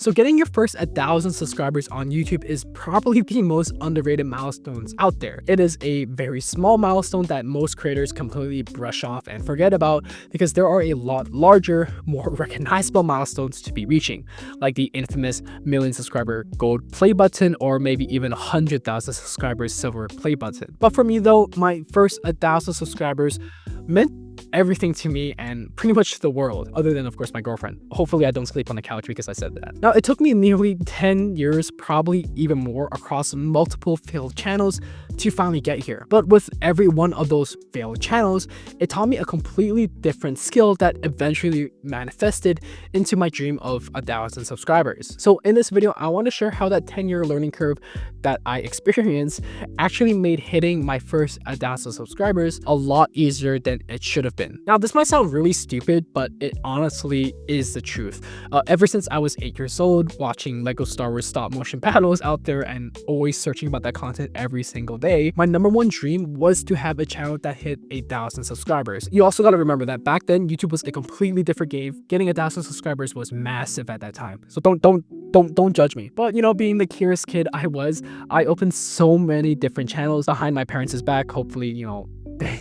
So getting your first 1,000 subscribers on YouTube is probably the most underrated milestones out there. It is a very small milestone that most creators completely brush off and forget about because there are a lot larger, more recognizable milestones to be reaching, like the infamous million subscriber gold play button or maybe even 100,000 subscribers silver play button. But for me though, my first 1,000 subscribers meant everything to me and pretty much the world, other than of course my girlfriend. Hopefully I don't sleep on the couch because I said that. Now it took me nearly 10 years, probably even more, across multiple failed channels to finally get here. But with every one of those failed channels, it taught me a completely different skill that eventually manifested into my dream of 1,000 subscribers. So in this video, I want to share how that 10-year learning curve that I experienced actually made hitting my first 1,000 subscribers a lot easier than it should have been. Now this might sound really stupid, but it honestly is the truth. Ever since I was 8 years old, watching Lego Star Wars stop motion battles out there and always searching about that content every single day, my number one dream was to have a channel that hit 1,000 subscribers. You also got to remember that back then YouTube was a completely different game. Getting 1,000 subscribers was massive at that time. So don't judge me. But you know, being the curious kid I was, I opened so many different channels behind my parents' back. Hopefully, you know,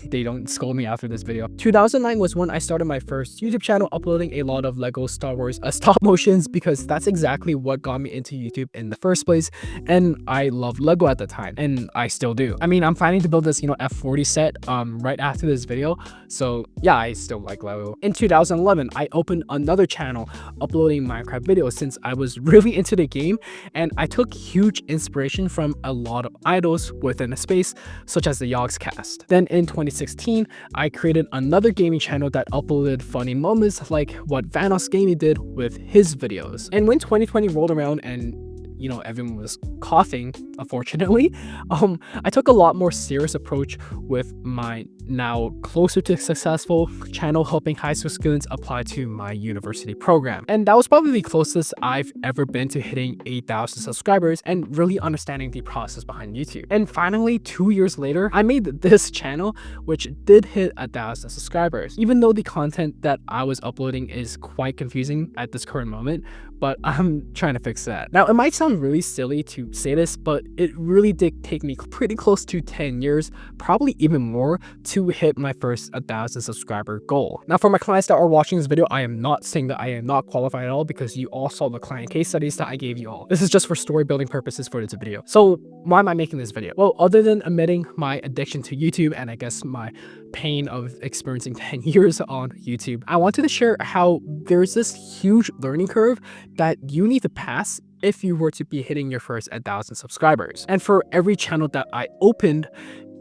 they don't scold me after this video. 2009 was when I started my first YouTube channel, uploading a lot of Lego Star Wars stop motions because that's exactly what got me into YouTube in the first place. And I loved Lego at the time, and I still do. I mean, I'm planning to build this, you know, F40 set right after this video. So yeah, I still like Lego. In 2011, I opened another channel uploading Minecraft videos since I was really into the game, and I took huge inspiration from a lot of idols within the space, such as the Yogscast. Then in 2016, I created another gaming channel that uploaded funny moments like what Vanoss Gaming did with his videos. And when 2020 rolled around and you know, everyone was coughing, unfortunately, I took a lot more serious approach with my now closer to successful channel, helping high school students apply to my university program. And that was probably the closest I've ever been to hitting 8,000 subscribers and really understanding the process behind YouTube. And finally, 2 years later, I made this channel, which did hit 1,000 subscribers, even though the content that I was uploading is quite confusing at this current moment, but I'm trying to fix that. Now, it might sound really silly to say this, but it really did take me pretty close to 10 years, probably even more, to hit my first 1,000 subscriber goal. Now, for my clients that are watching this video, I am not saying that I am not qualified at all because you all saw the client case studies that I gave you all. This is just for story building purposes for this video. So why am I making this video? Well, other than admitting my addiction to YouTube and I guess my pain of experiencing 10 years on YouTube, I wanted to share how there's this huge learning curve that you need to pass if you were to be hitting your first 1,000 subscribers. And for every channel that I opened,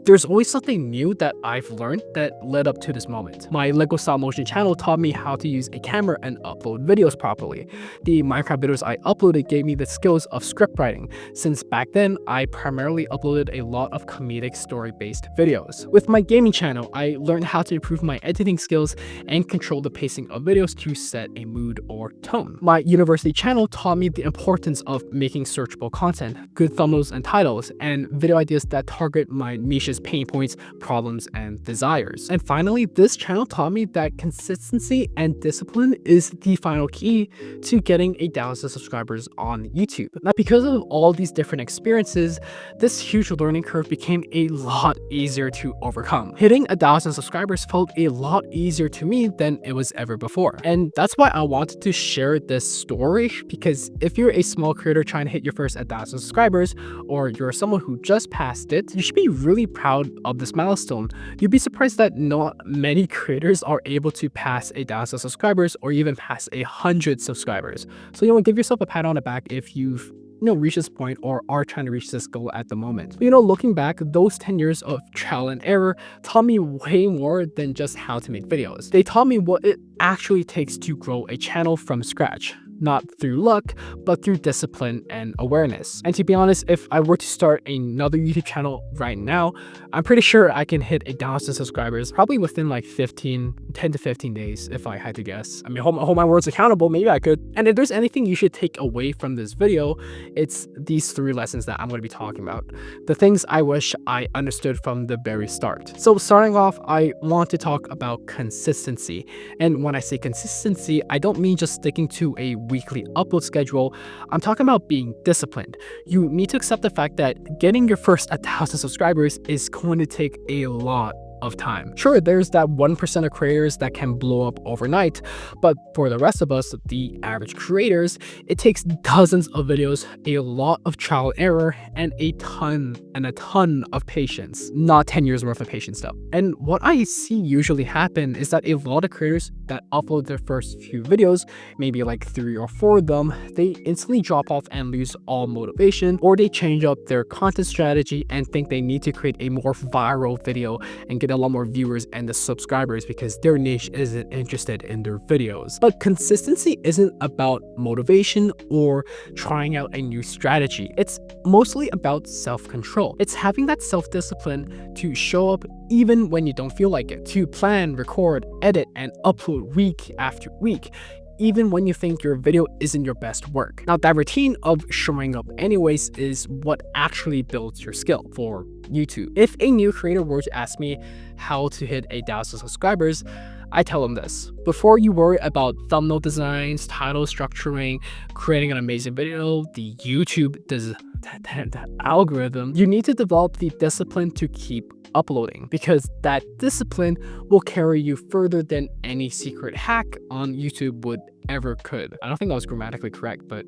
there's always something new that I've learned that led up to this moment. My Lego Stop Motion channel taught me how to use a camera and upload videos properly. The Minecraft videos I uploaded gave me the skills of script writing, since back then I primarily uploaded a lot of comedic story-based videos. With my gaming channel, I learned how to improve my editing skills and control the pacing of videos to set a mood or tone. My university channel taught me the importance of making searchable content, good thumbnails and titles, and video ideas that target my niches, pain points, problems, and desires. And finally, this channel taught me that consistency and discipline is the final key to getting 1,000 subscribers on YouTube. Now, because of all these different experiences, this huge learning curve became a lot easier to overcome. Hitting 1,000 subscribers felt a lot easier to me than it was ever before. And that's why I wanted to share this story, because if you're a small creator trying to hit your first 1,000 subscribers, or you're someone who just passed it, you should be really proud of this milestone. You'd be surprised that not many creators are able to pass 1,000 subscribers or even pass 100 subscribers. So, you know, give yourself a pat on the back if you've reach this point or are trying to reach this goal at the moment. But, looking back, those 10 years of trial and error taught me way more than just how to make videos. They taught me what it actually takes to grow a channel from scratch. Not through luck, but through discipline and awareness. And to be honest, if I were to start another YouTube channel right now, I'm pretty sure I can hit 1,000 subscribers probably within like 10 to 15 days if I had to guess. I mean, hold my words accountable, maybe I could. And if there's anything you should take away from this video, it's these 3 lessons that I'm going to be talking about. The things I wish I understood from the very start. So starting off, I want to talk about consistency. And when I say consistency, I don't mean just sticking to a weekly upload schedule. I'm talking about being disciplined. You need to accept the fact that getting your first 1,000 subscribers is going to take a lot of time. Sure, there's that 1% of creators that can blow up overnight, but for the rest of us, the average creators, it takes dozens of videos, a lot of trial and error, and a ton of patience. Not 10 years worth of patience though. And what I see usually happen is that a lot of creators that upload their first few videos, maybe like 3 or 4 of them, they instantly drop off and lose all motivation, or they change up their content strategy and think they need to create a more viral video and get a lot more viewers and the subscribers because their niche isn't interested in their videos. But consistency isn't about motivation or trying out a new strategy. It's mostly about self-control. It's having that self-discipline to show up even when you don't feel like it, to plan, record, edit, and upload week after week, even when you think your video isn't your best work. Now, that routine of showing up anyways is what actually builds your skill for YouTube. If a new creator were to ask me how to hit 1,000 subscribers, I tell them this: before you worry about thumbnail designs, title structuring, creating an amazing video, the YouTube that algorithm, you need to develop the discipline to keep uploading, because that discipline will carry you further than any secret hack on YouTube would ever could. I don't think that was grammatically correct, but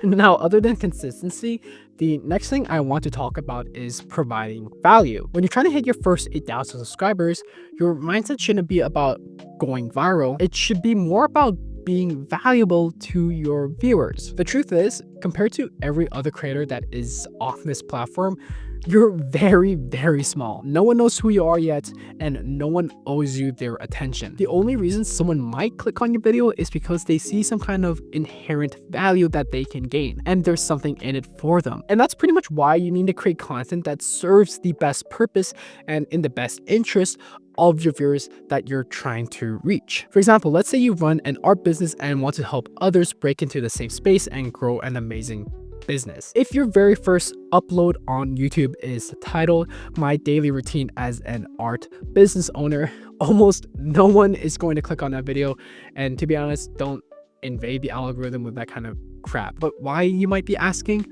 Now, other than consistency, the next thing I want to talk about is providing value. When you're trying to hit your first 8,000 subscribers, your mindset shouldn't be about going viral. It should be more about being valuable to your viewers. The truth is, compared to every other creator that is off this platform, you're very, very small. No one knows who you are yet, and no one owes you their attention. The only reason someone might click on your video is because they see some kind of inherent value that they can gain, and there's something in it for them. And that's pretty much why you need to create content that serves the best purpose and in the best interest of your viewers that you're trying to reach. For example, let's say you run an art business and want to help others break into the same space and grow an amazing business. If your very first upload on YouTube is titled "My Daily Routine as an Art Business Owner," almost no one is going to click on that video. And to be honest, don't invade the algorithm with that kind of crap. But why, you might be asking?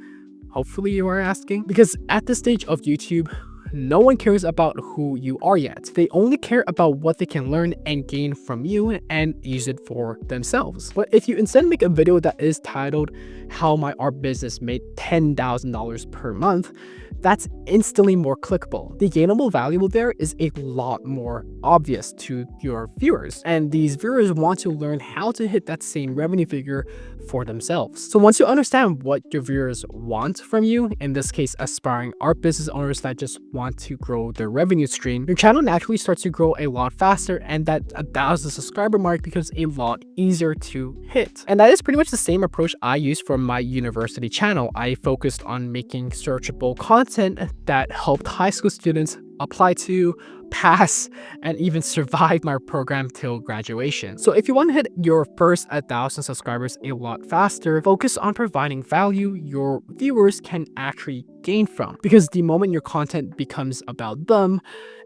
Hopefully you are asking. Because at this stage of YouTube, no one cares about who you are yet. They only care about what they can learn and gain from you and use it for themselves. But if you instead make a video that is titled "How My Art Business Made $10,000 per month," that's instantly more clickable. The gainable value there is a lot more obvious to your viewers, and these viewers want to learn how to hit that same revenue figure for themselves. So once you understand what your viewers want from you, in this case aspiring art business owners that just want to grow their revenue stream, your channel naturally starts to grow a lot faster, and that 1,000 subscriber mark becomes a lot easier to hit. And that is pretty much the same approach I used for my university channel. I focused on making searchable content that helped high school students apply to, pass, and even survive my program till graduation. So if you want to hit your first 1,000 subscribers a lot faster, focus on providing value your viewers can actually gain from. Because the moment your content becomes about them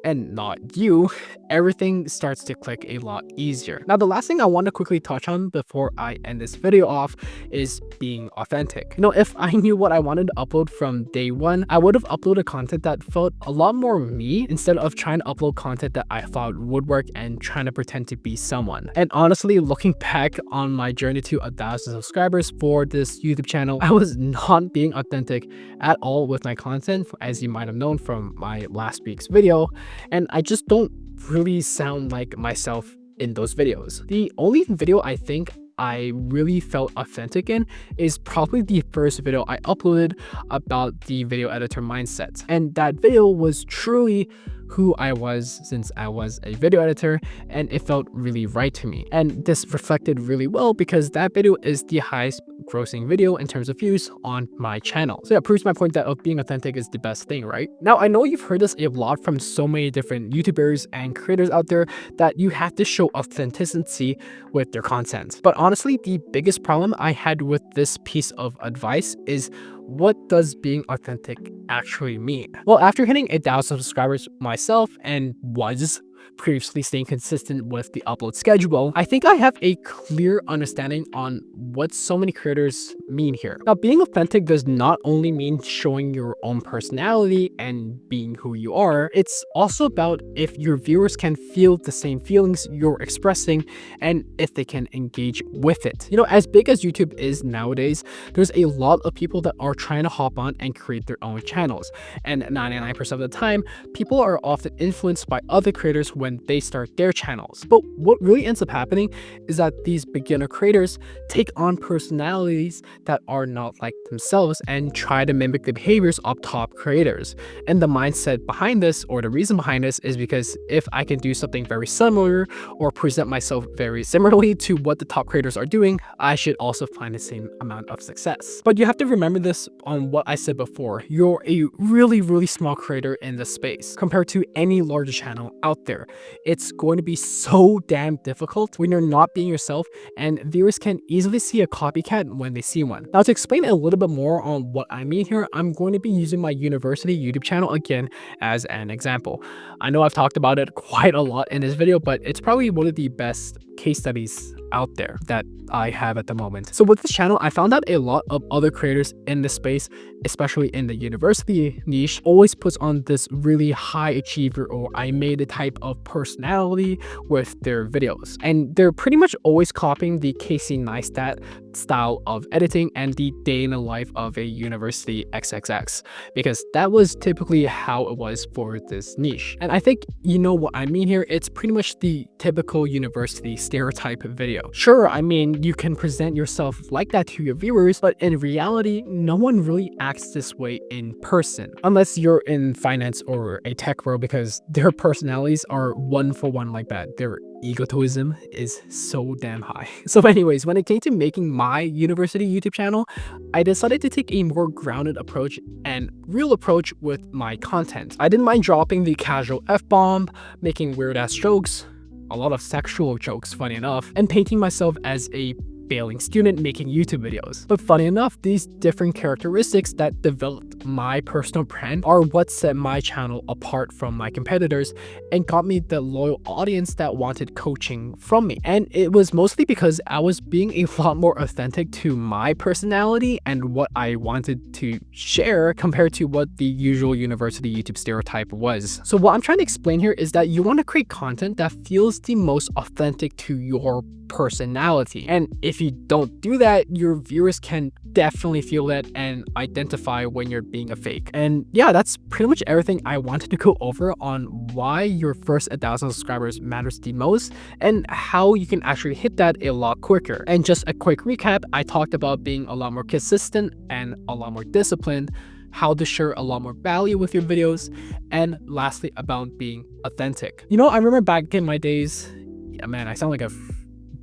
and not you, everything starts to click a lot easier. Now, the last thing I want to quickly touch on before I end this video off is being authentic. You know, if I knew what I wanted to upload from day one, I would have uploaded content that felt a lot more me instead of trying to upload content that I thought would work and trying to pretend to be someone. And honestly, looking back on my journey to 1,000 subscribers for this YouTube channel, I was not being authentic at all with my content, as you might have known from my last week's video. And I just don't really sound like myself in those videos. The only video I think I really felt authentic in is probably the first video I uploaded about the video editor mindset. And that video was truly who I was since I was a video editor, and it felt really right to me. And this reflected really well because that video is the highest grossing video in terms of views on my channel. So that proves my point that being authentic is the best thing, right? Now, I know you've heard this a lot from so many different YouTubers and creators out there that you have to show authenticity with your content. But honestly, the biggest problem I had with this piece of advice is, what does being authentic actually mean? Well, after hitting 1,000 subscribers myself and was previously staying consistent with the upload schedule, I think I have a clear understanding on what so many creators mean here. Now, being authentic does not only mean showing your own personality and being who you are, it's also about if your viewers can feel the same feelings you're expressing and if they can engage with it. You know, as big as YouTube is nowadays, there's a lot of people that are trying to hop on and create their own channels. And 99% of the time, people are often influenced by other creators when they start their channels. But what really ends up happening is that these beginner creators take on personalities that are not like themselves and try to mimic the behaviors of top creators. And the mindset behind this, or the reason behind this, is because if I can do something very similar or present myself very similarly to what the top creators are doing, I should also find the same amount of success. But you have to remember this on what I said before. You're a really small creator in this space compared to any larger channel out there. It's going to be so damn difficult when you're not being yourself, and viewers can easily see a copycat when they see one. Now, to explain a little bit more on what I mean here, I'm going to be using my university YouTube channel again as an example. I know I've talked about it quite a lot in this video, but it's probably one of the best case studies out there that I have at the moment. So with this channel, I found out a lot of other creators in this space, especially in the university niche, always puts on this really high achiever or I made it type of personality with their videos. And they're pretty much always copying the Casey Neistat style of editing and the day in the life of a university XXX, because that was typically how it was for this niche. And I think you know what I mean here. It's pretty much the typical university stereotype video. Sure, I mean, you can present yourself like that to your viewers, but in reality, no one really acts this way in person, unless you're in finance or a tech world, because their personalities are one for one like that. Their egotism is so damn high. So anyways, when it came to making my university YouTube channel, I decided to take a more grounded approach and real approach with my content. I didn't mind dropping the casual F-bomb, making weird ass jokes, a lot of sexual jokes, funny enough, and painting myself as a failing student making YouTube videos. But funny enough, these different characteristics that developed my personal brand are what set my channel apart from my competitors and got me the loyal audience that wanted coaching from me. And it was mostly because I was being a lot more authentic to my personality and what I wanted to share compared to what the usual university YouTube stereotype was. So what I'm trying to explain here is that you want to create content that feels the most authentic to your personality. And if you don't do that, your viewers can definitely feel that and identify when you're being a fake. And yeah, that's pretty much everything I wanted to go over on why your first 1,000 subscribers matters the most and how you can actually hit that a lot quicker. And just a quick recap, I talked about being a lot more consistent and a lot more disciplined, how to share a lot more value with your videos, and lastly about being authentic. You know, I remember back in my days, yeah man, I sound like a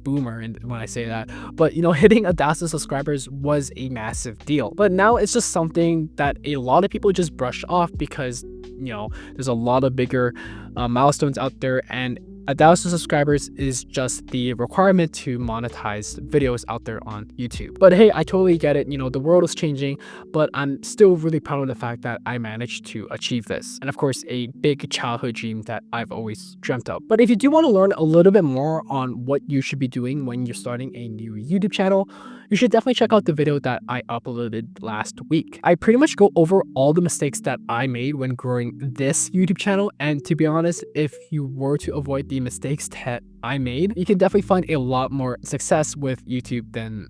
boomer when I say that, but you know, hitting 1,000 subscribers was a massive deal. But now it's just something that a lot of people just brush off because, you know, there's a lot of bigger milestones out there, and 1,000 subscribers is just the requirement to monetize videos out there on YouTube. But hey, I totally get it. You know, the world is changing, but I'm still really proud of the fact that I managed to achieve this. And of course, a big childhood dream that I've always dreamt of. But if you do want to learn a little bit more on what you should be doing when you're starting a new YouTube channel, you should definitely check out the video that I uploaded last week. I pretty much go over all the mistakes that I made when growing this YouTube channel. And to be honest, if you were to avoid the mistakes that I made, you can definitely find a lot more success with YouTube than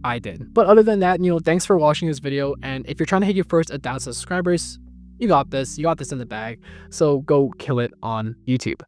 I did. But other than that, you know, thanks for watching this video. And if you're trying to hit your first 1,000 subscribers, you got this in the bag. So go kill it on YouTube.